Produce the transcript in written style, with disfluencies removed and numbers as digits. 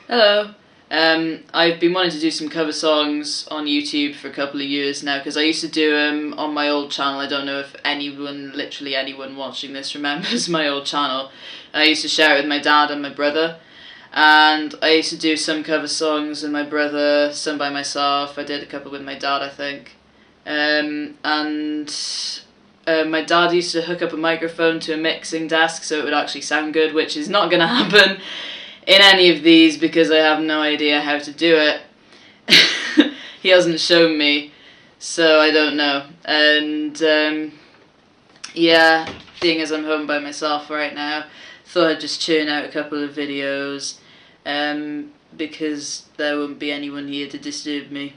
Hello. I've been wanting to do some cover songs on YouTube for a couple of years now because I used to do them on my old channel. I don't know if literally anyone watching this remembers my old channel. I used to share it with my dad and my brother, and I used to do some cover songs with my brother, some by myself. I did a couple with my dad, I think. My dad used to hook up a microphone to a mixing desk so it would actually sound good, which is not going to happen in any of these because I have no idea how to do it. He hasn't shown me, so I don't know. And yeah, being as I'm home by myself right now, thought I'd just churn out a couple of videos because there won't be anyone here to disturb me.